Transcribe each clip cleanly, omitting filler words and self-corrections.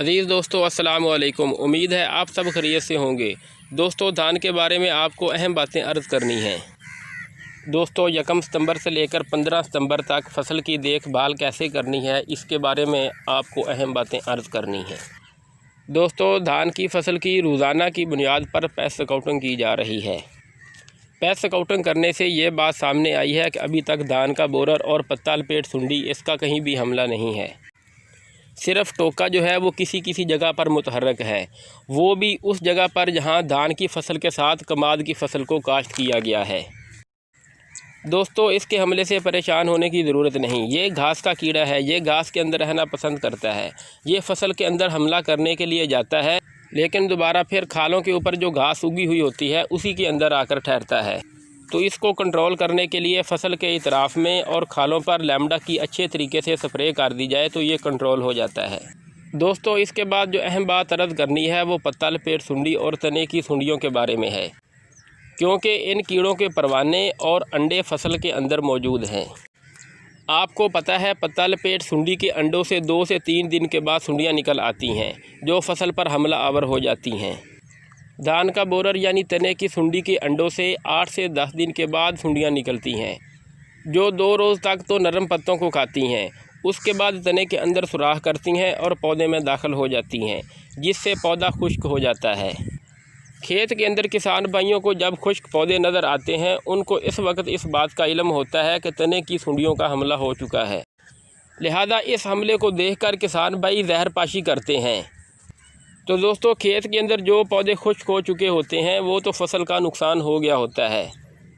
عزیز دوستو السلام علیکم۔ امید ہے آپ سب خیریت سے ہوں گے۔ دوستو دھان کے بارے میں آپ کو اہم باتیں عرض کرنی ہیں۔ دوستو 1 ستمبر سے لے کر 15 ستمبر تک فصل کی دیکھ بھال کیسے کرنی ہے، اس کے بارے میں آپ کو اہم باتیں عرض کرنی ہیں۔ دوستو دھان کی فصل کی روزانہ کی بنیاد پر پیسٹ اسکاؤٹنگ کی جا رہی ہے۔ پیسٹ اسکاؤٹنگ کرنے سے یہ بات سامنے آئی ہے کہ ابھی تک دھان کا بورر اور پتا لپیٹ سنڈی اس کا کہیں بھی حملہ نہیں ہے۔ صرف ٹوکا جو ہے وہ کسی جگہ پر متحرک ہے، وہ بھی اس جگہ پر جہاں دھان کی فصل کے ساتھ کماد کی فصل کو کاشت کیا گیا ہے۔ دوستو اس کے حملے سے پریشان ہونے کی ضرورت نہیں، یہ گھاس کا کیڑا ہے، یہ گھاس کے اندر رہنا پسند کرتا ہے۔ یہ فصل کے اندر حملہ کرنے کے لیے جاتا ہے، لیکن دوبارہ پھر کھالوں کے اوپر جو گھاس اگی ہوئی ہوتی ہے اسی کے اندر آ کر ٹھہرتا ہے۔ تو اس کو کنٹرول کرنے کے لیے فصل کے اطراف میں اور کھالوں پر لیمڈا کی اچھے طریقے سے سپرے کر دی جائے تو یہ کنٹرول ہو جاتا ہے۔ دوستو اس کے بعد جو اہم بات عرض کرنی ہے وہ پتا لپیٹ سنڈی اور تنے کی سنڈیوں کے بارے میں ہے، کیونکہ ان کیڑوں کے پروانے اور انڈے فصل کے اندر موجود ہیں۔ آپ کو پتہ ہے پتا لپیٹ سنڈی کے انڈوں سے 2 سے 3 دن کے بعد سنڈیاں نکل آتی ہیں جو فصل پر حملہ آور ہو جاتی ہیں۔ دھان کا بورر یعنی تنے کی سنڈی کے انڈوں سے 8 سے 10 دن کے بعد سنڈیاں نکلتی ہیں، جو 2 روز تک تو نرم پتوں کو کھاتی ہیں، اس کے بعد تنے کے اندر سوراخ کرتی ہیں اور پودے میں داخل ہو جاتی ہیں، جس سے پودا خشک ہو جاتا ہے۔ کھیت کے اندر کسان بھائیوں کو جب خشک پودے نظر آتے ہیں ان کو اس وقت اس بات کا علم ہوتا ہے کہ تنے کی سنڈیوں کا حملہ ہو چکا ہے، لہذا اس حملے کو دیکھ کر کسان بھائی زہر پاشی کرتے ہیں۔ تو دوستو کھیت کے اندر جو پودے خشک ہو چکے ہوتے ہیں وہ تو فصل کا نقصان ہو گیا ہوتا ہے،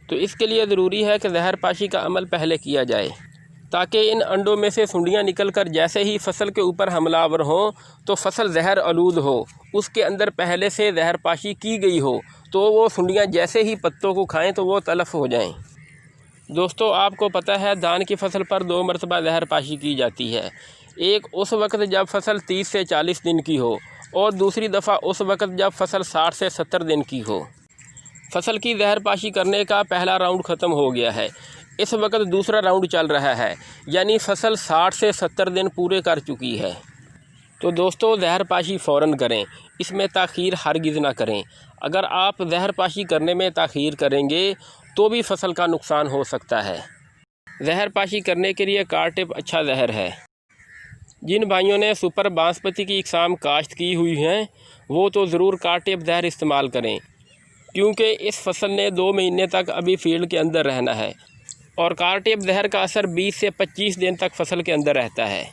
تو اس کے لیے ضروری ہے کہ زہر پاشی کا عمل پہلے کیا جائے، تاکہ ان انڈوں میں سے سنڈیاں نکل کر جیسے ہی فصل کے اوپر حملہ آور ہوں تو فصل زہر آلود ہو، اس کے اندر پہلے سے زہر پاشی کی گئی ہو، تو وہ سنڈیاں جیسے ہی پتوں کو کھائیں تو وہ تلف ہو جائیں۔ دوستو آپ کو پتہ ہے دھان کی فصل پر 2 مرتبہ زہر پاشی کی جاتی ہے، ایک اس وقت جب فصل 30 سے 40 دن کی ہو اور دوسری دفعہ اس وقت جب فصل 60 سے 70 دن کی ہو۔ فصل کی زہر پاشی کرنے کا پہلا راؤنڈ ختم ہو گیا ہے، اس وقت دوسرا راؤنڈ چل رہا ہے، یعنی فصل 60 سے 70 دن پورے کر چکی ہے۔ تو دوستو زہر پاشی فوراً کریں، اس میں تاخیر ہرگز نہ کریں۔ اگر آپ زہر پاشی کرنے میں تاخیر کریں گے تو بھی فصل کا نقصان ہو سکتا ہے۔ زہر پاشی کرنے کے لیے کارٹپ اچھا زہر ہے۔ جن بھائیوں نے سپر باسمتی کی اقسام کاشت کی ہوئی ہیں وہ تو ضرور کارٹپ زہر استعمال کریں، کیونکہ اس فصل نے 2 مہینے تک ابھی فیلڈ کے اندر رہنا ہے اور کارٹپ زہر کا اثر 20 سے 25 دن تک فصل کے اندر رہتا ہے۔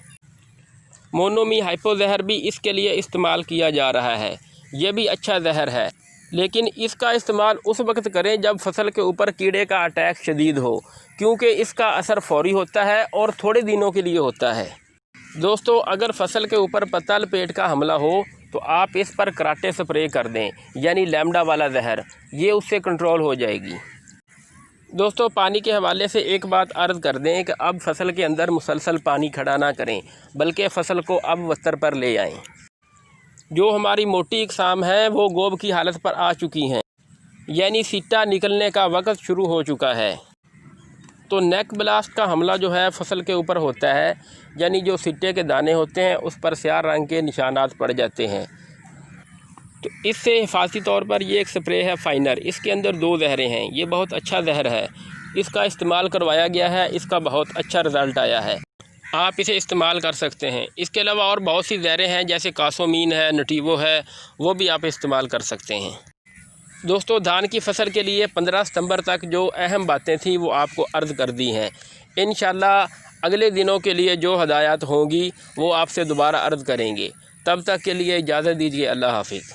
مونومی ہائپو زہر بھی اس کے لیے استعمال کیا جا رہا ہے، یہ بھی اچھا زہر ہے، لیکن اس کا استعمال اس وقت کریں جب فصل کے اوپر کیڑے کا اٹیک شدید ہو، کیونکہ اس کا اثر فوری ہوتا ہے اور تھوڑے دنوں کے لیے ہوتا ہے۔ دوستو اگر فصل کے اوپر پتا لپیٹ کا حملہ ہو تو آپ اس پر کراٹے سپرے کر دیں، یعنی لیمڈا والا زہر، یہ اس سے کنٹرول ہو جائے گی۔ دوستو پانی کے حوالے سے ایک بات عرض کر دیں کہ اب فصل کے اندر مسلسل پانی کھڑا نہ کریں، بلکہ فصل کو اب وستر پر لے آئیں۔ جو ہماری موٹی اقسام ہیں وہ گوب کی حالت پر آ چکی ہیں، یعنی سیٹا نکلنے کا وقت شروع ہو چکا ہے۔ تو نیک بلاسٹ کا حملہ جو ہے فصل کے اوپر ہوتا ہے، یعنی جو سٹے کے دانے ہوتے ہیں اس پر سیاہ رنگ کے نشانات پڑ جاتے ہیں۔ تو اس سے حفاظتی طور پر یہ ایک سپرے ہے فائنر، اس کے اندر 2 زہریں ہیں، یہ بہت اچھا زہر ہے، اس کا استعمال کروایا گیا ہے، اس کا بہت اچھا رزلٹ آیا ہے، آپ اسے استعمال کر سکتے ہیں۔ اس کے علاوہ اور بہت سی زہریں ہیں جیسے کاسومین ہے، نٹیوو ہے، وہ بھی آپ استعمال کر سکتے ہیں۔ دوستو دھان کی فصل کے لیے 15 ستمبر تک جو اہم باتیں تھیں وہ آپ کو عرض کر دی ہیں۔ انشاءاللہ اگلے دنوں کے لیے جو ہدایات ہوں گی وہ آپ سے دوبارہ عرض کریں گے، تب تک کے لیے اجازت دیجیے، اللہ حافظ۔